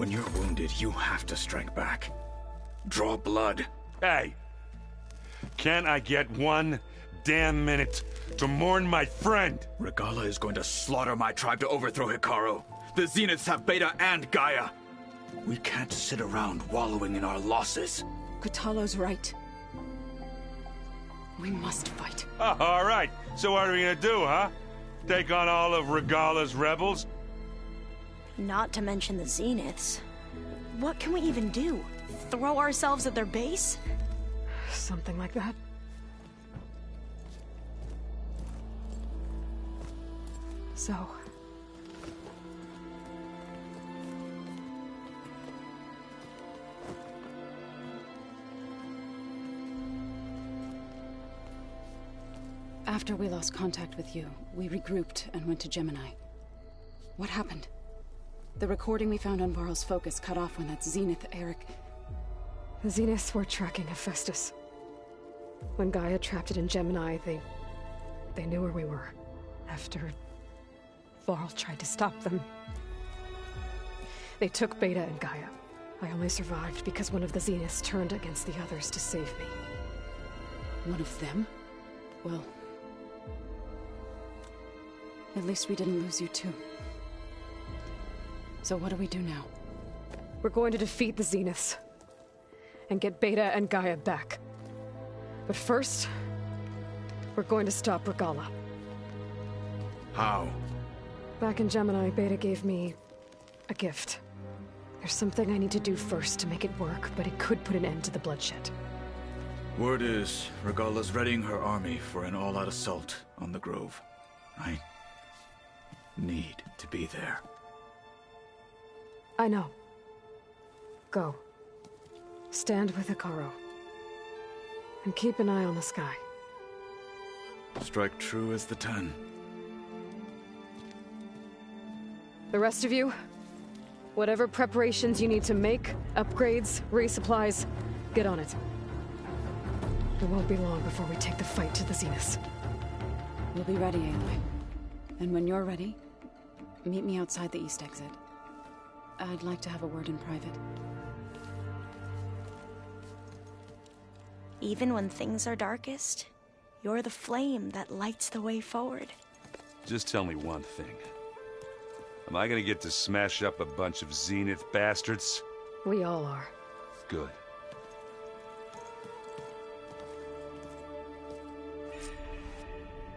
When you're wounded, you have to strike back. Draw blood. Hey! Can't I get one damn minute to mourn my friend? Regala is going to slaughter my tribe to overthrow Hikaru. The Zeniths have Beta and Gaia. We can't sit around wallowing in our losses. Kotallo's right. We must fight. Oh, all right. So what are we gonna do, huh? Take on all of Regala's rebels? Not to mention the Zeniths. What can we even do? Throw ourselves at their base? Something like that. So... After we lost contact with you, we regrouped and went to Gemini. What happened? The recording we found on Varl's focus cut off when that Zenith, Eric... The Zeniths were tracking Hephaestus. When Gaia trapped it in Gemini, they knew where we were. After Varl tried to stop them, they took Beta and Gaia. I only survived because one of the Zeniths turned against the others to save me. One of them? Well... at least we didn't lose you too. So what do we do now? We're going to defeat the Zeniths. And get Beta and Gaia back. But first, we're going to stop Regala. How? Back in Gemini, Beta gave me a gift. There's something I need to do first to make it work, but it could put an end to the bloodshed. Word is, Regala's readying her army for an all-out assault on the Grove. I need to be there. I know. Go. Stand with Hikaru. And keep an eye on the sky. Strike true as the 10. The rest of you, whatever preparations you need to make, upgrades, resupplies, get on it. It won't be long before we take the fight to the Zeniths. We'll be ready, Aloy. And when you're ready, meet me outside the east exit. I'd like to have a word in private. Even when things are darkest, you're the flame that lights the way forward. Just tell me one thing. Am I gonna get to smash up a bunch of Zenith bastards? We all are. Good.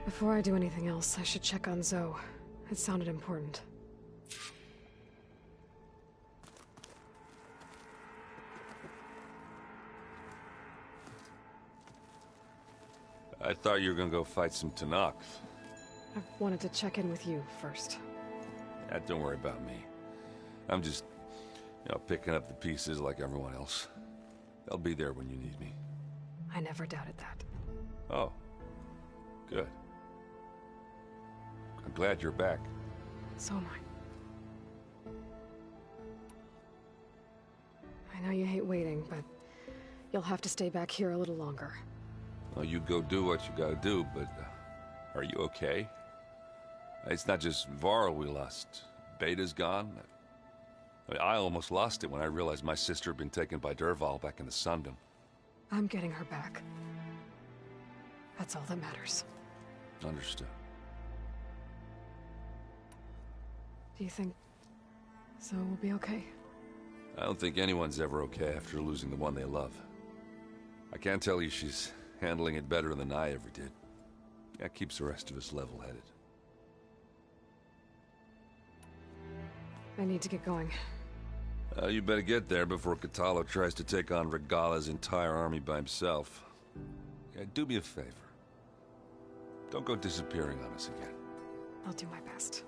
Before I do anything else, I should check on Zoe. It sounded important. I thought you were gonna go fight some Tanakh. I wanted to check in with you first. Don't worry about me. I'm just, picking up the pieces like everyone else. They'll be there when you need me. I never doubted that. Oh. Good. I'm glad you're back. So am I. I know you hate waiting, but you'll have to stay back here a little longer. Well, you go do what you gotta do, but are you okay? It's not just Varl we lost. Beta's gone. I almost lost it when I realized my sister had been taken by Dervahl back in the Sundom. I'm getting her back. That's all that matters. Understood. Do you think Zoe will be okay? I don't think anyone's ever okay after losing the one they love. I can't tell you she's handling it better than I ever did. That keeps the rest of us level-headed. I need to get going. You better get there before Kotallo tries to take on Regala's entire army by himself. Yeah, do me a favor. Don't go disappearing on us again. I'll do my best.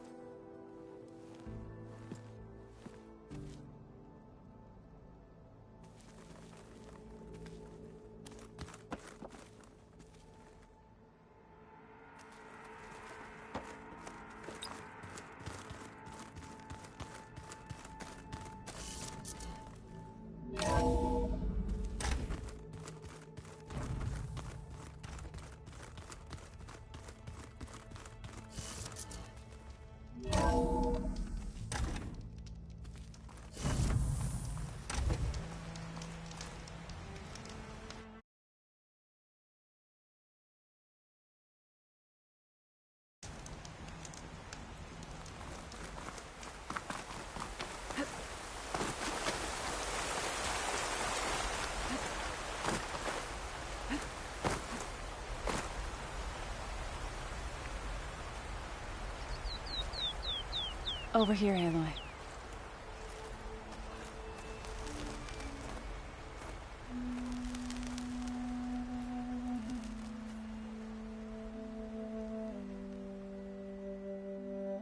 Over here, Aloy.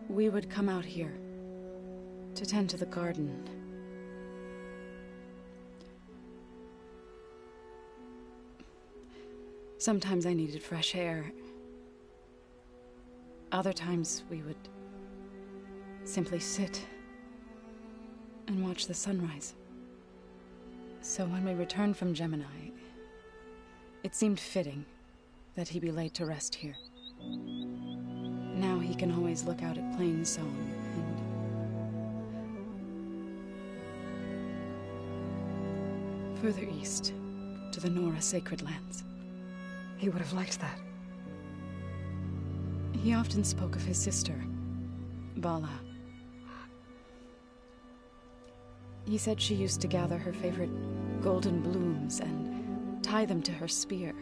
We would come out here to tend to the garden. Sometimes I needed fresh air. Other times we would simply sit and watch the sunrise. So when we returned from Gemini, it seemed fitting that he be laid to rest here. Now he can always look out at Plain Zone and further east to the Nora Sacred Lands. He would have liked that. He often spoke of his sister, Vala. He said she used to gather her favorite golden blooms and tie them to her spear.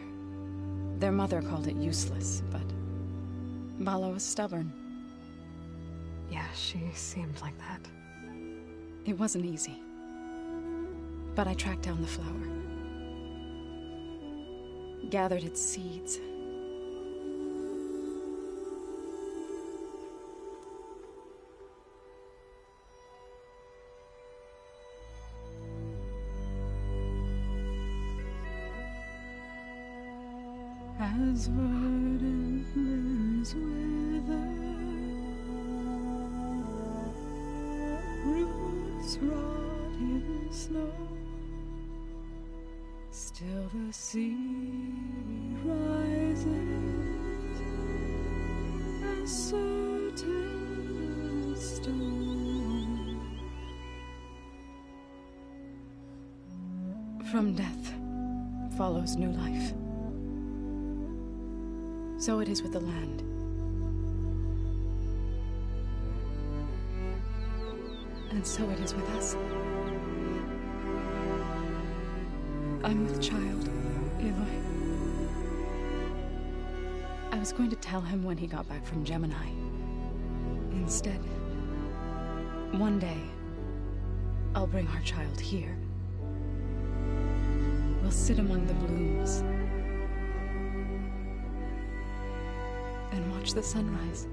Their mother called it useless, but Vala was stubborn. Yeah, she seemed like that. It wasn't easy. But I tracked down the flower. Gathered its seeds. As verdant limbs wither, roots rot in snow, still the sea rises as certain as stone. From death follows new life. So it is with the land. And so it is with us. I'm with child, Aloy. I was going to tell him when he got back from Gemini. Instead, one day, I'll bring our child here. We'll sit among the blooms and watch the sunrise.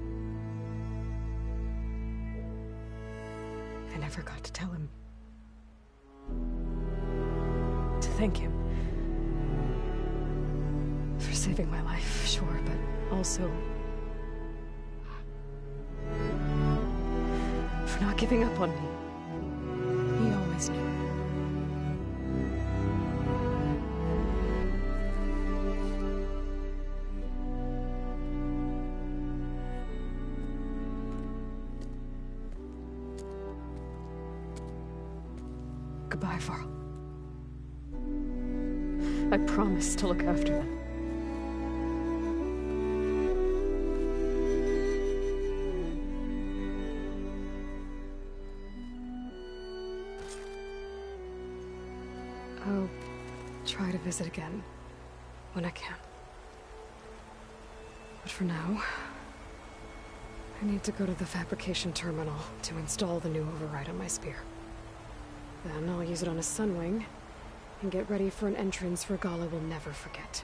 I never got to tell him. To thank him. For saving my life, sure, but also for not giving up on me. He always knew. Goodbye, Varl. I promise to look after them. I'll try to visit again when I can. But for now, I need to go to the fabrication terminal to install the new override on my spear. Then I'll use it on a sunwing, and get ready for an entrance Regalla will never forget.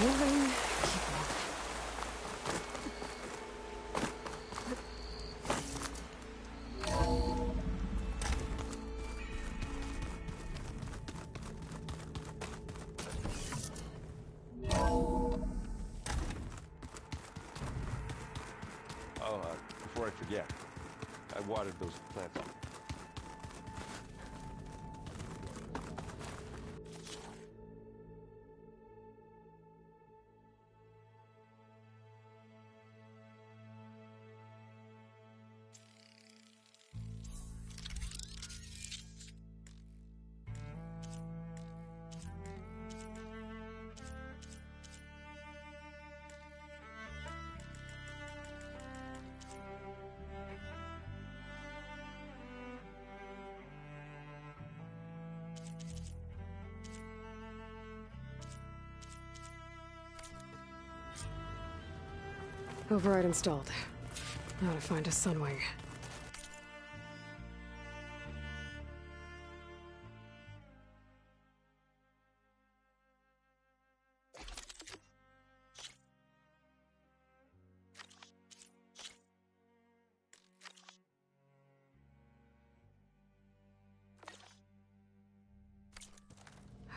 Moving. Before I forget, I watered those plants up. Override installed. Now to find a Sunwing.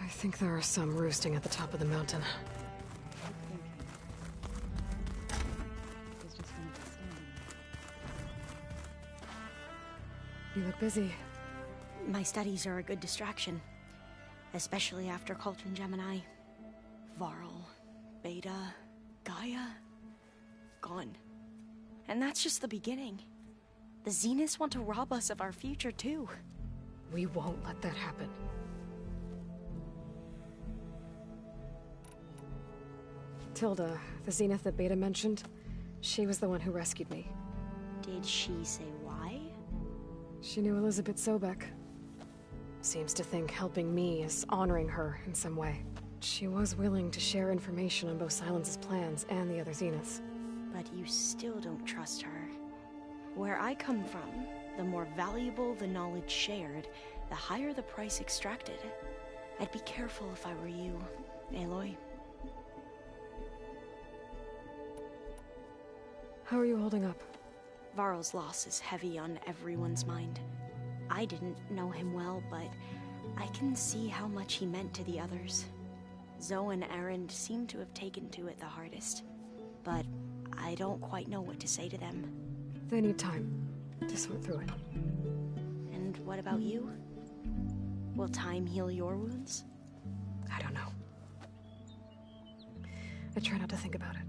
I think there are some roosting at the top of the mountain. You look busy. My studies are a good distraction. Especially after Cauldron Gemini. Varl, Beta, Gaia... gone. And that's just the beginning. The Zeniths want to rob us of our future, too. We won't let that happen. Tilda, the Zenith that Beta mentioned, she was the one who rescued me. Did she say why? She knew Elizabeth Sobek. Seems to think helping me is honoring her in some way. She was willing to share information on both Silence's plans and the other Zeniths. But you still don't trust her. Where I come from, the more valuable the knowledge shared, the higher the price extracted. I'd be careful if I were you, Aloy. How are you holding up? Varl's loss is heavy on everyone's mind. I didn't know him well, but I can see how much he meant to the others. Zoe and Erend seem to have taken to it the hardest, but I don't quite know what to say to them. They need time to sort through it. And what about you? Will time heal your wounds? I don't know. I try not to think about it.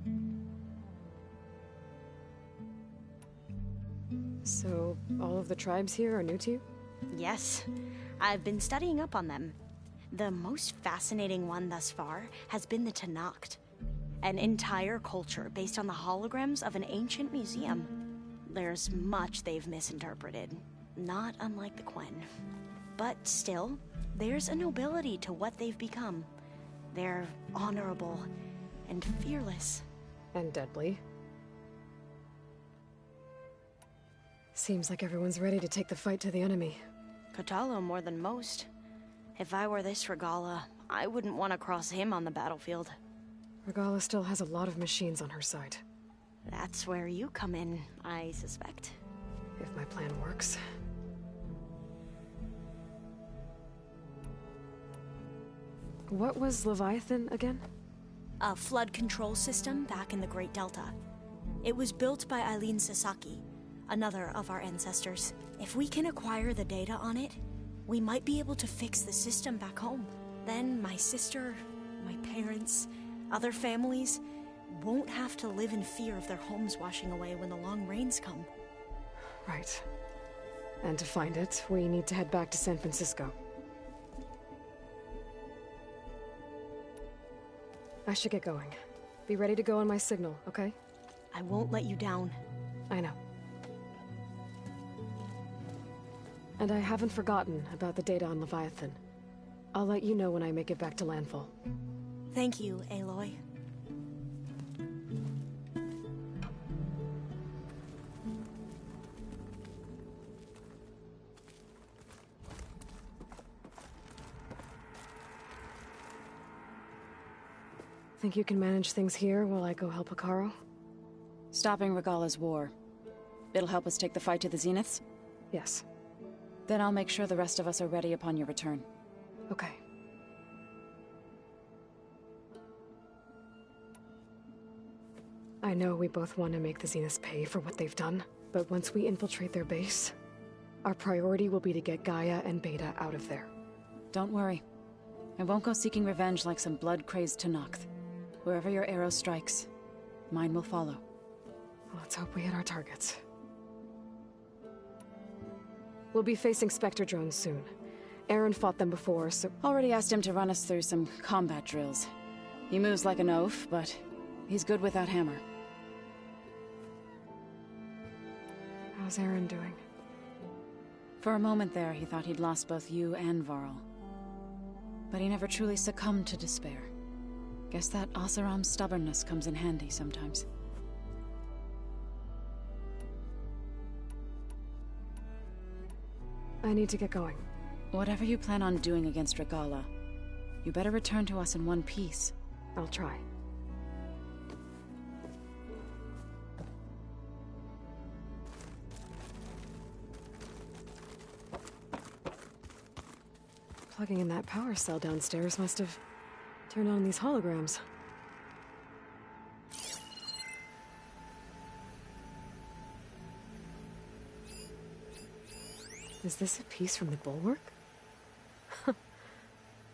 So, all of the tribes here are new to you? Yes. I've been studying up on them. The most fascinating one thus far has been the Tenakth. An entire culture based on the holograms of an ancient museum. There's much they've misinterpreted, not unlike the Quen. But still, there's a nobility to what they've become. They're honorable and fearless. And deadly. Seems like everyone's ready to take the fight to the enemy. Kotallo more than most. If I were this Regala, I wouldn't want to cross him on the battlefield. Regala still has a lot of machines on her side. That's where you come in, I suspect. If my plan works. What was Leviathan again? A flood control system back in the Great Delta. It was built by Eileen Sasaki, another of our ancestors. If we can acquire the data on it, we might be able to fix the system back home. Then my sister, my parents, other families won't have to live in fear of their homes washing away when the long rains come. Right. And to find it, we need to head back to San Francisco. I should get going. Be ready to go on my signal, okay? I won't let you down. I know. And I haven't forgotten about the data on Leviathan. I'll let you know when I make it back to landfall. Thank you, Aloy. Think you can manage things here while I go help Hekarro? Stopping Regala's war. It'll help us take the fight to the Zeniths? Yes. Then I'll make sure the rest of us are ready upon your return. Okay. I know we both want to make the Zeniths pay for what they've done, but once we infiltrate their base, our priority will be to get Gaia and Beta out of there. Don't worry. I won't go seeking revenge like some blood-crazed Tenakth. Wherever your arrow strikes, mine will follow. Let's hope we hit our targets. We'll be facing Spectre drones soon. Erend fought them before, so... Already asked him to run us through some combat drills. He moves like an oaf, but he's good without hammer. How's Erend doing? For a moment there, he thought he'd lost both you and Varl. But he never truly succumbed to despair. Guess that Oseram's stubbornness comes in handy sometimes. I need to get going. Whatever you plan on doing against Regala, you better return to us in one piece. I'll try. Plugging in that power cell downstairs must have turned on these holograms. Is this a piece from the bulwark?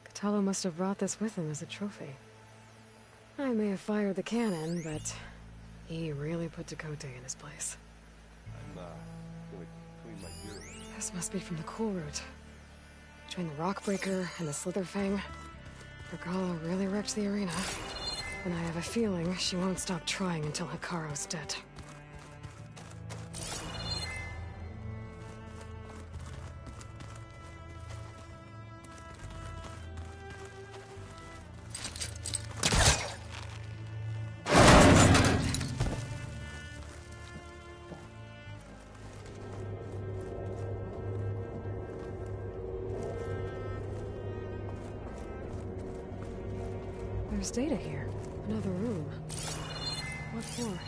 Catalo must have brought this with him as a trophy. I may have fired the cannon, but he really put Dakota in his place. I'm gonna clean my gear. This must be from the cool route. Between the Rockbreaker and the Slitherfang, Regala really wrecked the arena. And I have a feeling she won't stop trying until Hikaru's dead. There's data here. Another room. What for?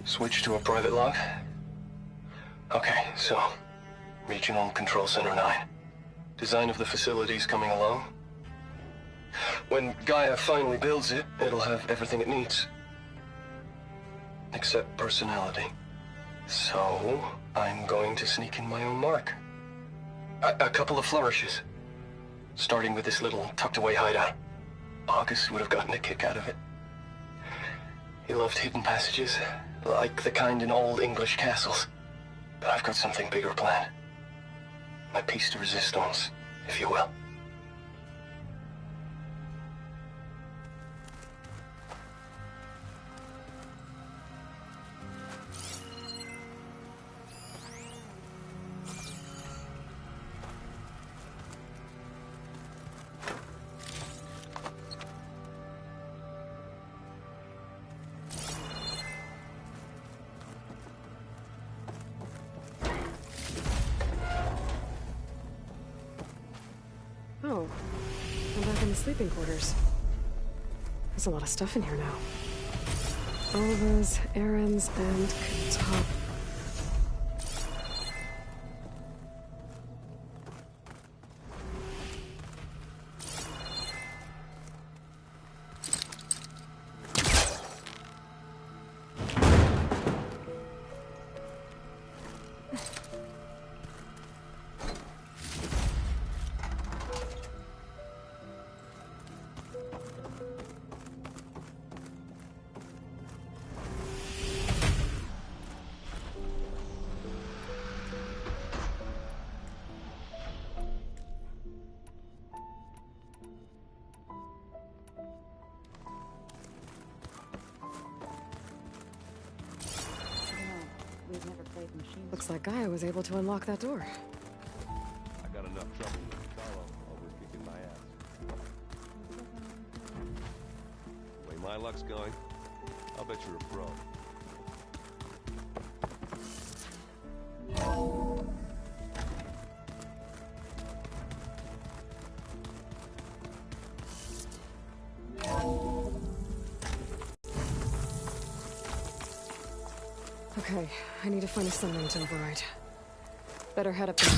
Switch to a private log? Okay, so... Regional Control Center 9. Design of the facility's coming along. When Gaia finally builds it, it'll have everything it needs. Except personality. So, I'm going to sneak in my own mark. A couple of flourishes. Starting with this little tucked-away hideout. August would have gotten a kick out of it. He loved hidden passages, like the kind in old English castles. But I've got something bigger planned. My piece de resistance, if you will. Oh, I'm back in the sleeping quarters. There's a lot of stuff in here now. Olivas, errands, and Katana. Looks like Gaia was able to unlock that door. I got enough trouble with Carlo over kicking my ass. The way my luck's going, I'll bet you're a pro. Okay, I need to find a sunring to override. Better head up there.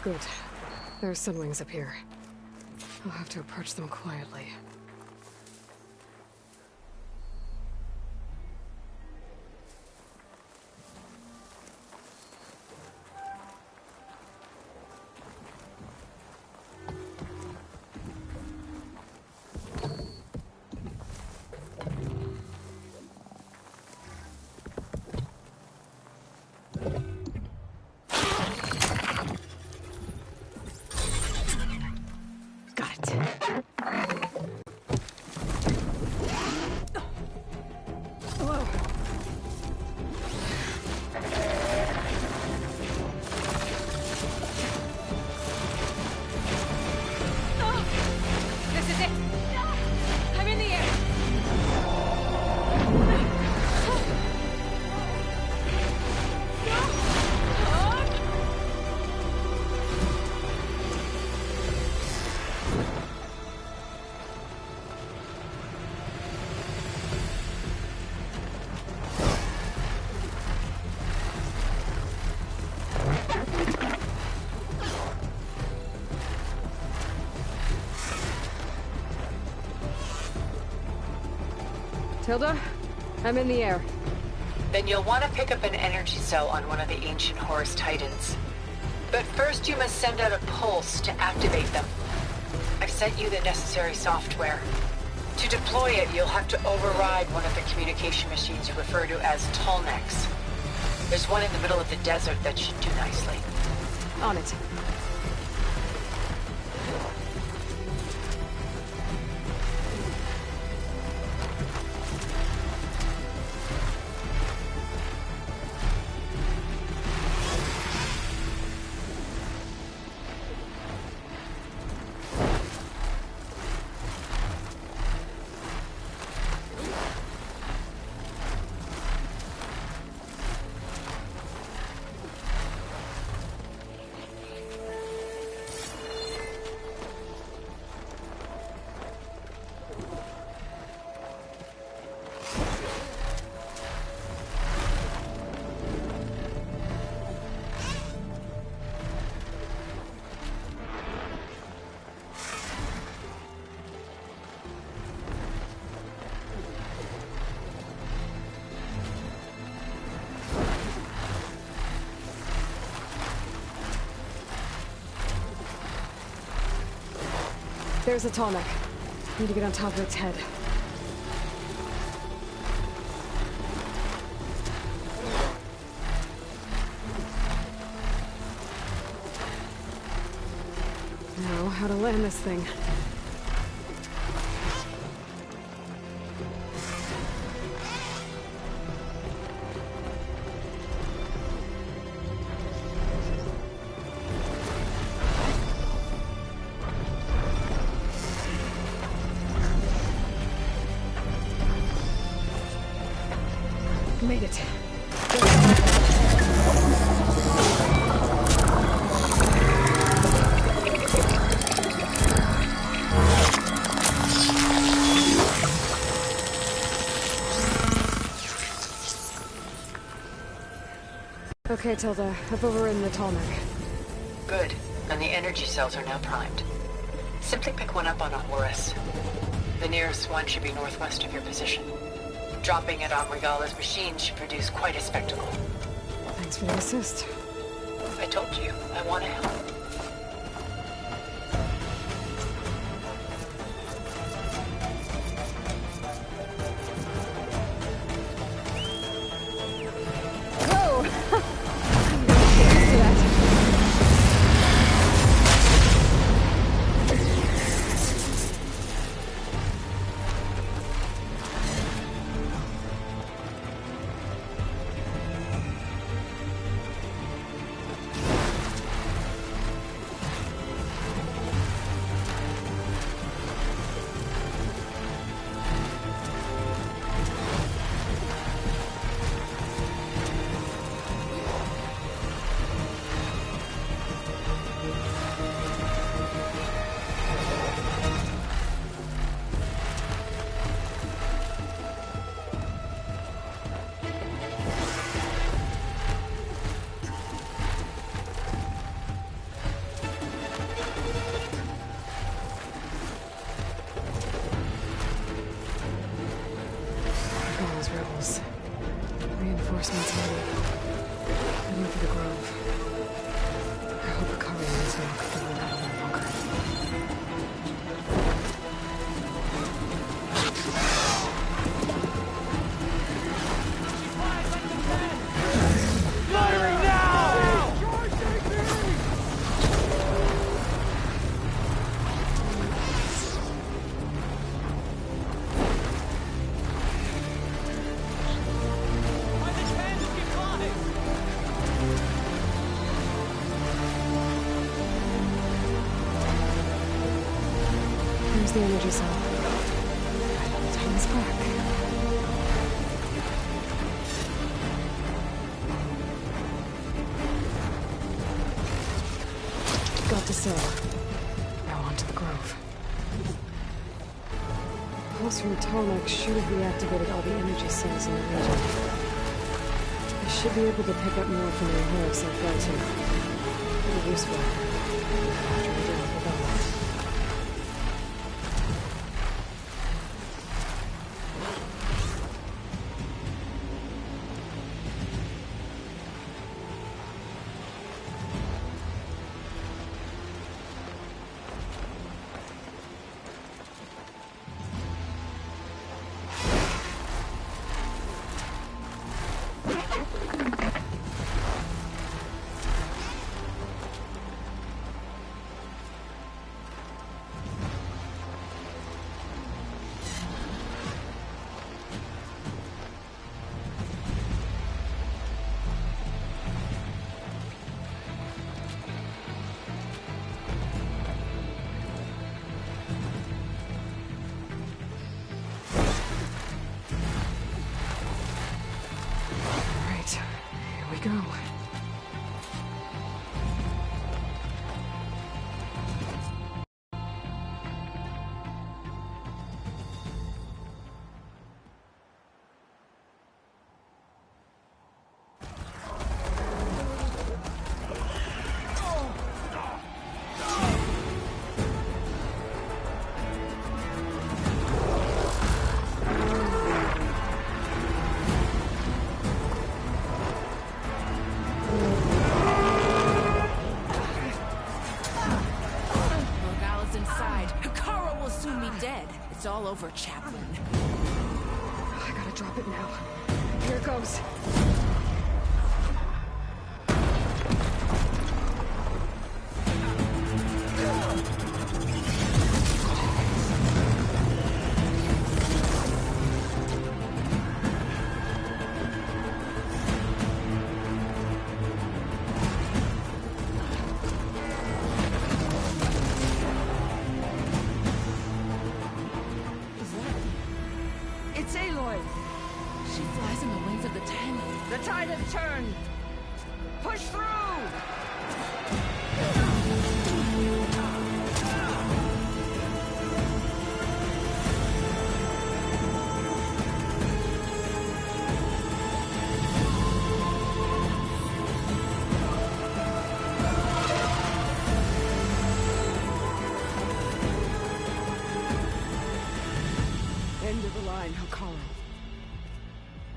Good. There are sunwings up here. I'll have to approach them quietly. Tilda, I'm in the air. Then you'll want to pick up an energy cell on one of the ancient Horus Titans. But first you must send out a pulse to activate them. I've sent you the necessary software. To deploy it, you'll have to override one of the communication machines you refer to as Tolnecs. There's one in the middle of the desert that should do nicely. On it. There's a Tolnec. Need to get on top of its head. Now, how to land this thing. Made it. Okay, Tilda. I've overridden the Tolnec. Good. And the energy cells are now primed. Simply pick one up on a Horus. The nearest one should be northwest of your position. Dropping it on Regala's machine should produce quite a spectacle. Thanks for the assist. I told you, I want to help. rebels. Reinforcements ready. Heading for the grove. I hope Akari is not figured out any longer. Here's the energy cell. Time is back. Got the cell. Now on to the grove. Pulse from Tarmac should have reactivated all the energy cells in the region. I should be able to pick up more from the inherits I've got to. Pretty useful. After we deal with all that. Go. It's all over, Chaplain. I gotta drop it now. Here it goes.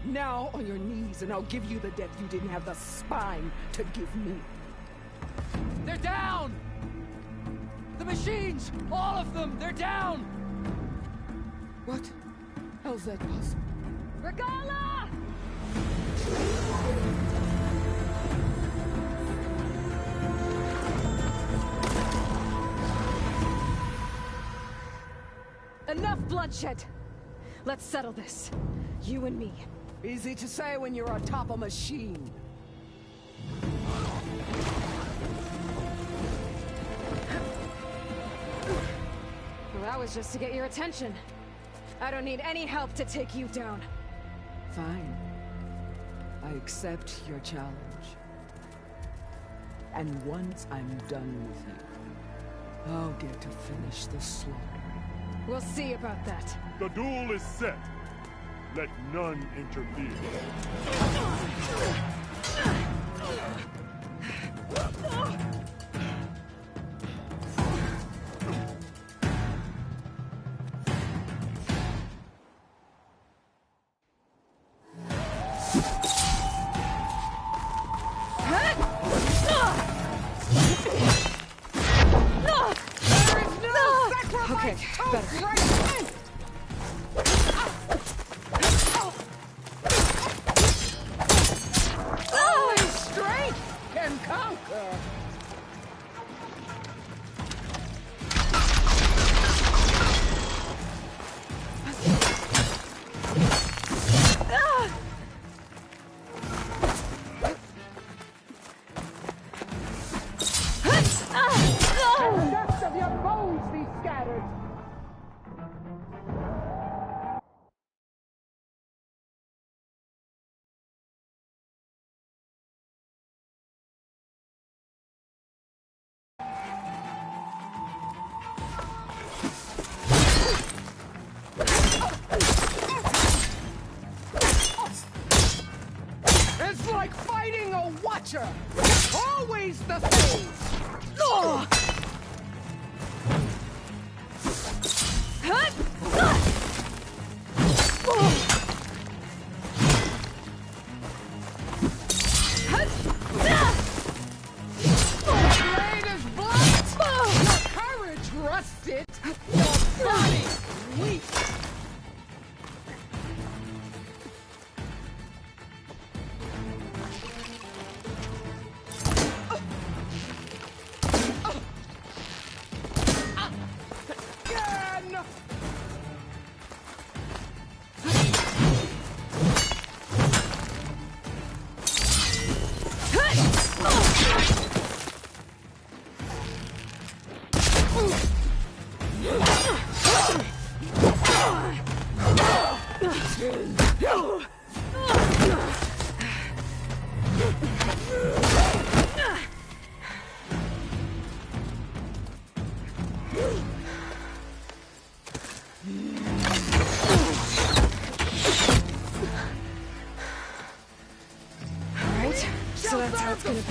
Now on your knees, and I'll give you the death you didn't have the spine to give me. They're down! The machines! All of them! They're down! What? How's that possible? Regala! Enough bloodshed! Let's settle this. You and me. Easy to say when you're atop a machine. Well, that was just to get your attention. I don't need any help to take you down. Fine. I accept your challenge. And once I'm done with you, I'll get to finish the slaughter. We'll see about that. The duel is set. Let none interfere. Okay, better. Only strength can conquer. The dust of your bones be scattered. It's like fighting a watcher. Always the same. Blade is blunt. Your courage rusted. Your body weak. Again. Alright, so that's how it's gonna be.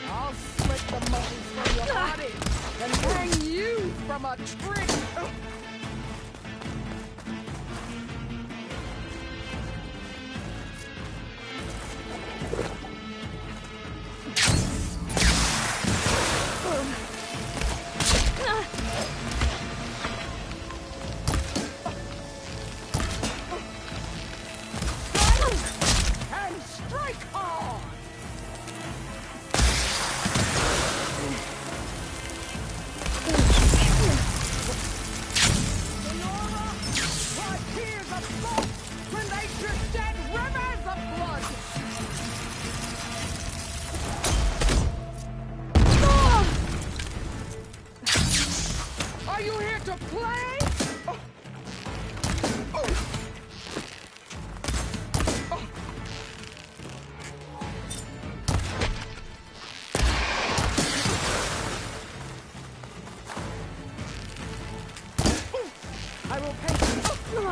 I'll slit the muscles from your body and hang you from a tree. And strike hard. Like tears of salt when they drift dead rivers of blood. Are you here to play? I will pay you.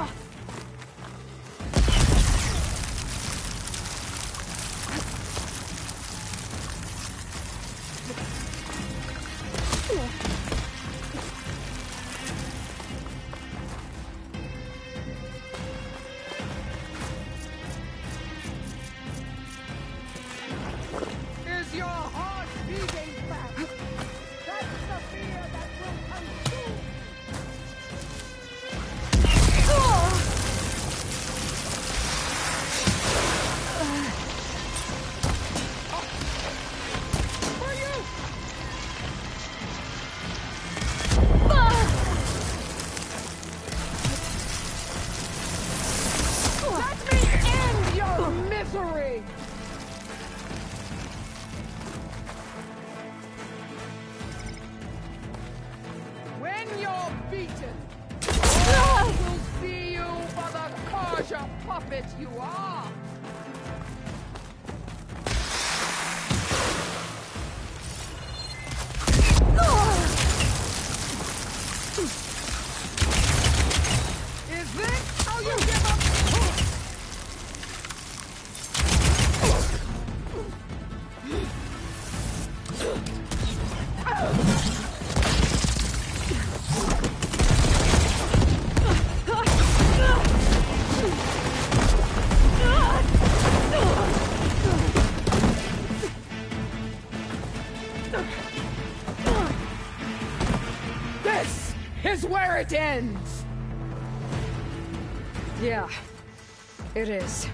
Is your heart beating fast? That's the fear that will consume. For you! Let me end your misery! When you're beaten, all will see you for the Karja puppet you are! This is where it ends! Yeah, it is.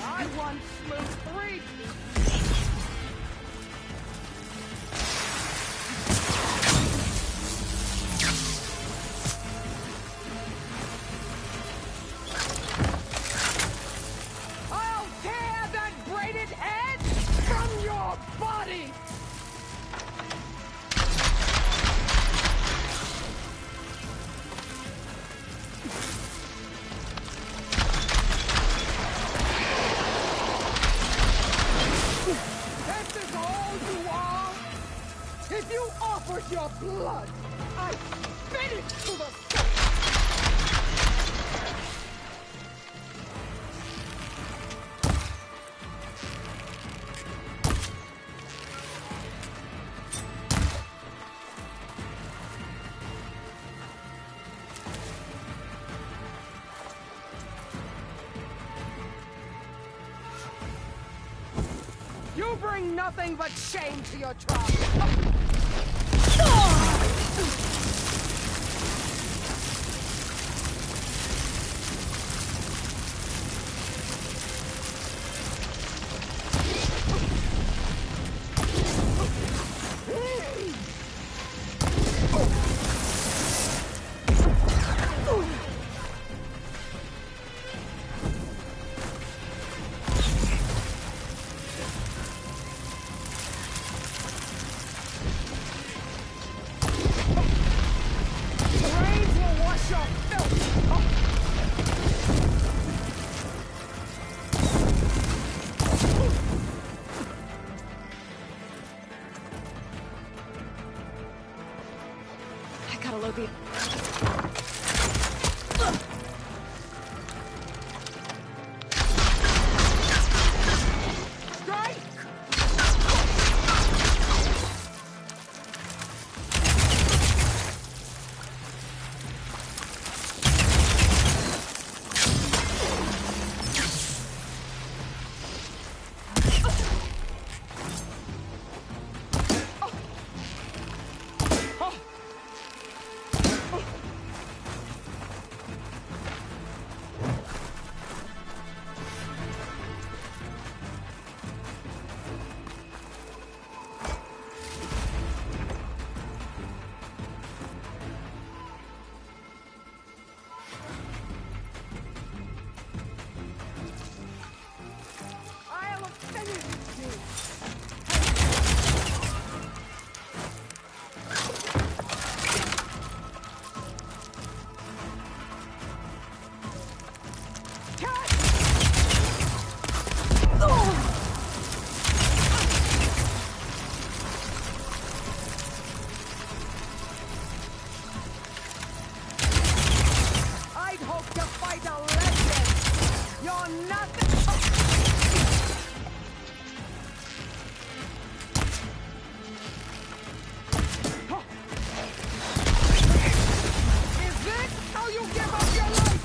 I once slew 3 I'll tear that braided head from your body! This is all you are? If you offered your blood, I'd spit it to the sun! You bring nothing but shame to your tribe. Rains will wash your filth off. I gotta load the... Strike! I'll finish you! Cat! I'd hope to fight a legend! You're nothing! Is this how you give up your life?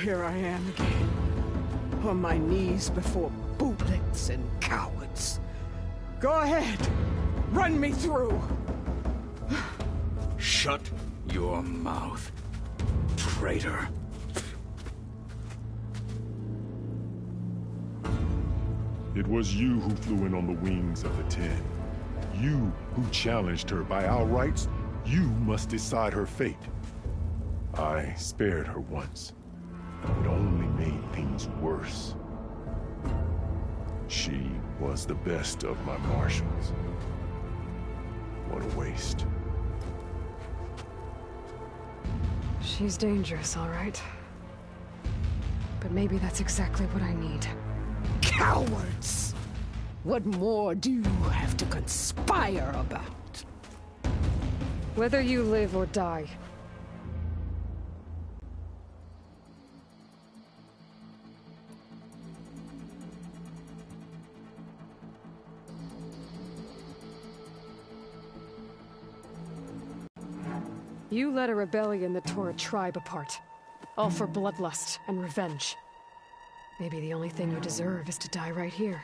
Here I am again, on my knees before bootlets and cowards. Go ahead, run me through. Shut your mouth, traitor. It was you who flew in on the wings of the 10. You who challenged her by our rights. You must decide her fate. I spared her once. I would only make was the best of my marshals. What a waste. She's dangerous, all right. But maybe that's exactly what I need. Cowards! What more do you have to conspire about? Whether you live or die. You led a rebellion that tore a tribe apart. All for bloodlust and revenge. Maybe the only thing you deserve is to die right here.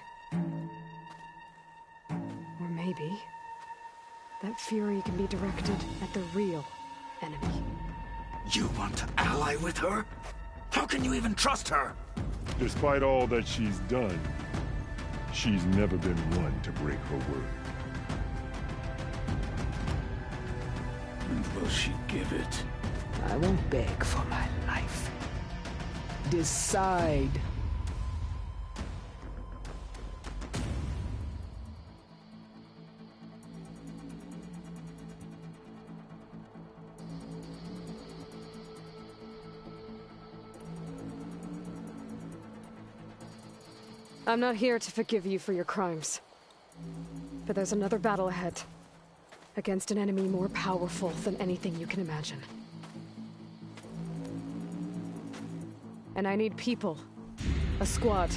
Or maybe that fury can be directed at the real enemy. You want to ally with her? How can you even trust her? Despite all that she's done, she's never been one to break her word. And will she give it? I won't beg for my life. Decide. I'm not here to forgive you for your crimes. But there's another battle ahead. Against an enemy more powerful than anything you can imagine. And I need people. A squad.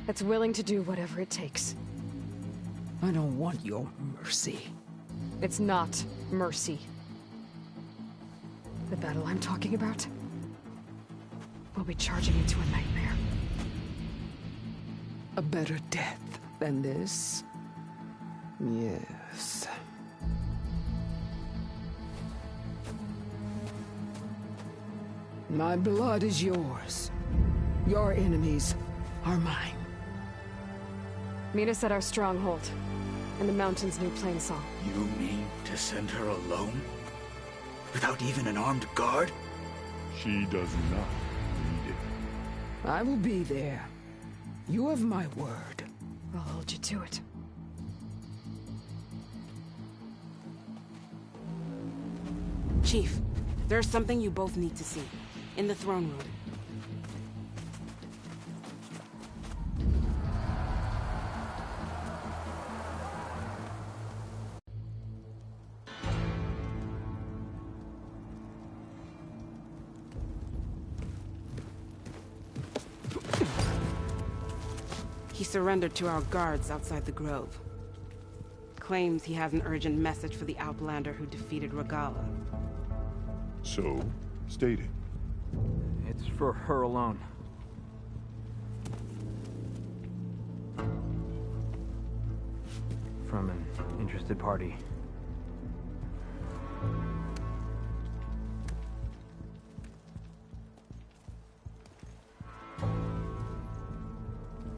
That's willing to do whatever it takes. I don't want your mercy. It's not mercy. The battle I'm talking about will be charging into a nightmare. A better death than this? Yes. My blood is yours. Your enemies are mine. Meet us at our stronghold, in the mountains near Plainsong. You mean to send her alone? Without even an armed guard? She does not need it. I will be there. You have my word. I'll hold you to it. Chief, there's something you both need to see. In the throne room. He surrendered to our guards outside the grove. Claims he has an urgent message for the Outlander who defeated Regala. So, state it. It's for her alone. From an interested party.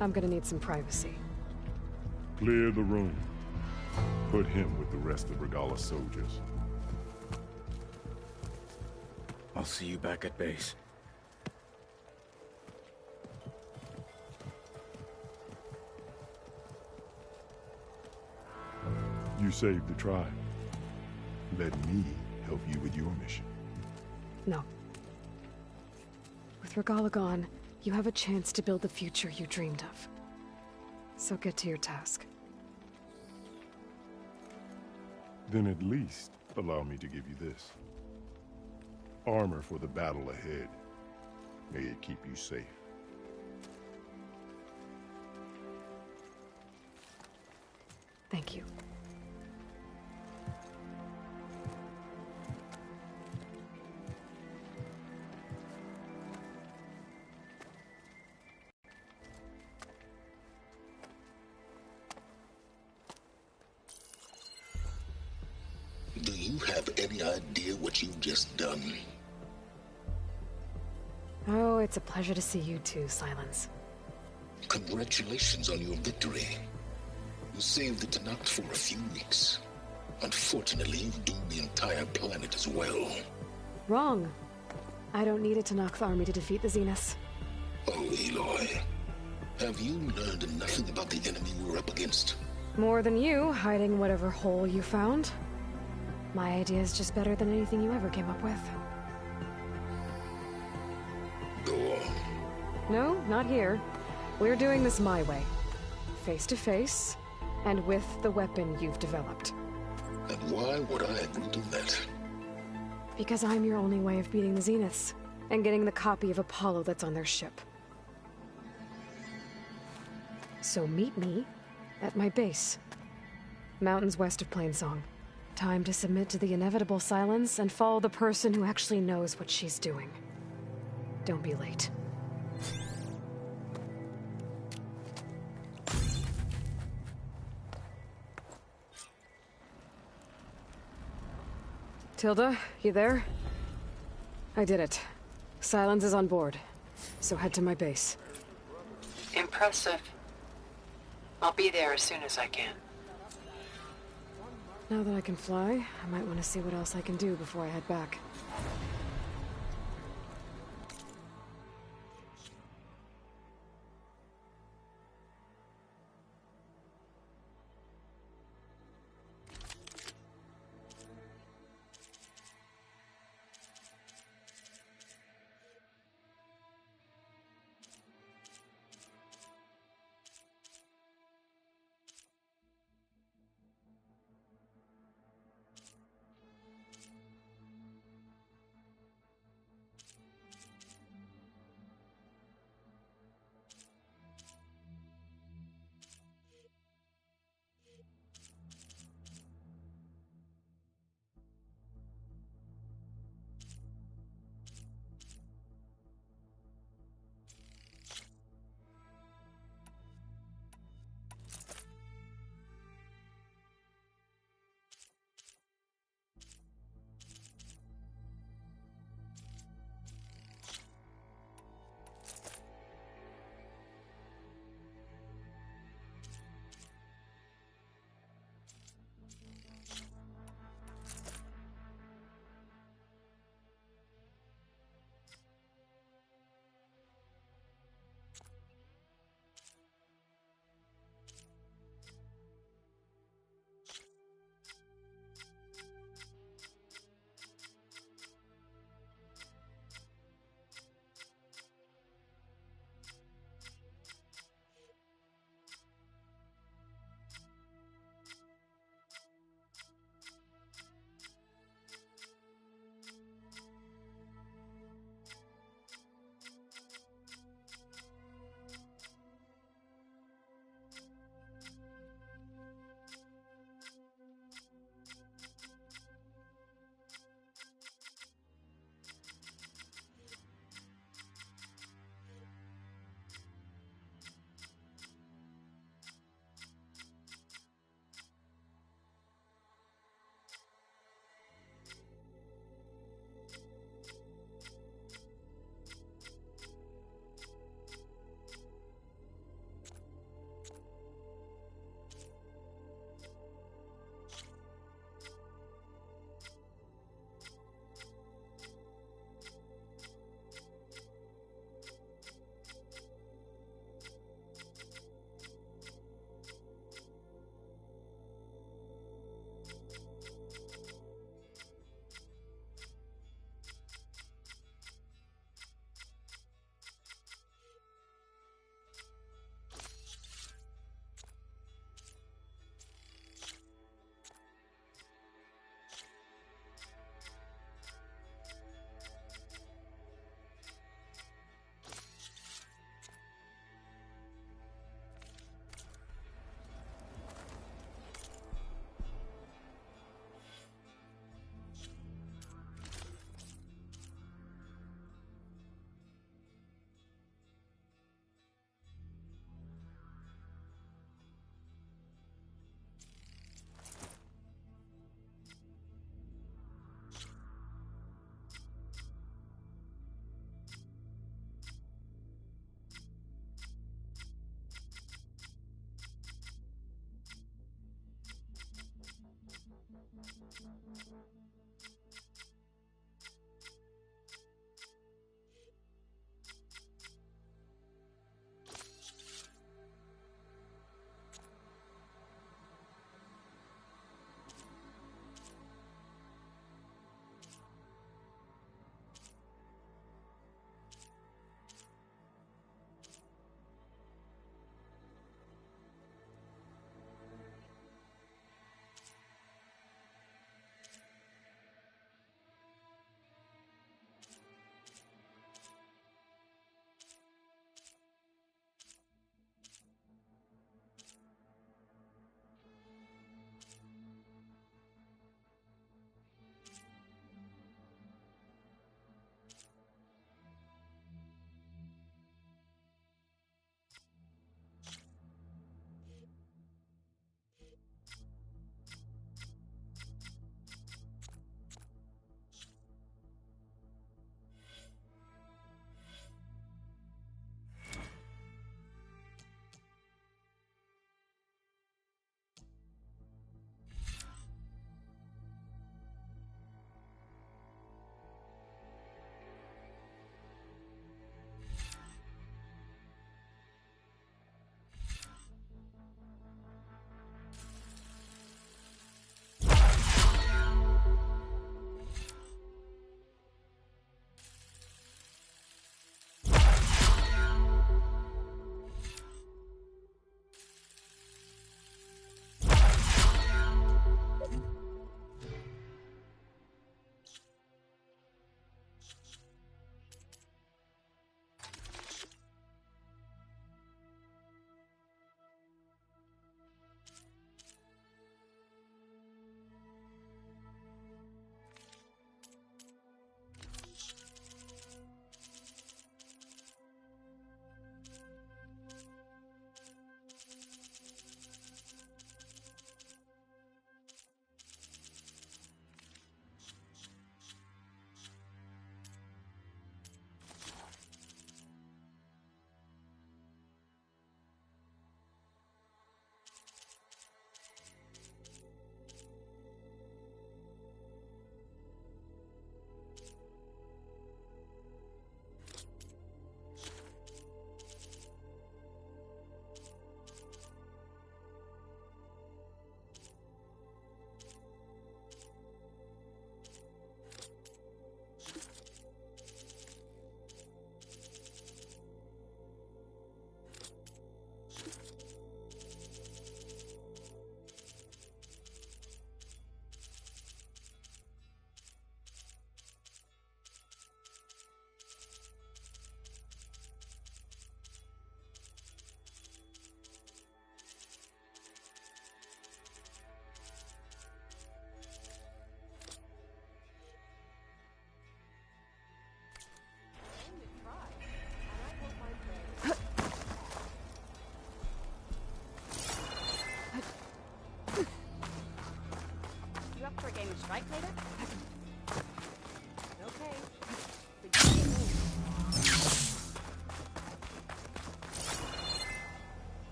I'm gonna need some privacy. Clear the room. Put him with the rest of Regala's soldiers. I'll see you back at base. You saved the tribe. Let me help you with your mission. No. With Regala gone, you have a chance to build the future you dreamed of. So get to your task. Then at least allow me to give you this. Armor for the battle ahead. May it keep you safe. Thank you. Do you have any idea what you've just done? Oh, it's a pleasure to see you too, Silence. Congratulations on your victory. You saved the Tanakh for a few weeks. Unfortunately, you've doomed the entire planet as well. Wrong. I don't need a Tanakh army to defeat the Zeniths. Oh, Aloy. Have you learned nothing about the enemy we're up against? More than you, hiding whatever hole you found. My idea is just better than anything you ever came up with. Go on. No, not here. We're doing this my way. Face to face, and with the weapon you've developed. And why would I agree to that? Because I'm your only way of beating the Zeniths, and getting the copy of Apollo that's on their ship. So meet me at my base. Mountains west of Plainsong. Time to submit to the inevitable silence and follow the person who actually knows what she's doing. Don't be late. Tilda, you there? I did it. Silence is on board, so head to my base. Impressive. I'll be there as soon as I can. Now that I can fly, I might want to see what else I can do before I head back.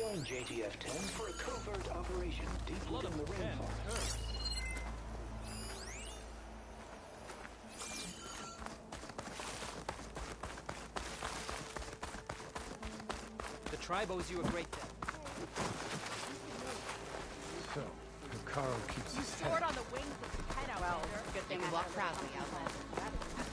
Join JTF-10 for a covert operation deep within the rainforest. The tribe owes you a great debt. So, Hikaru keeps his Sword on the wings with his head out. Well, good thing I walk proudly out.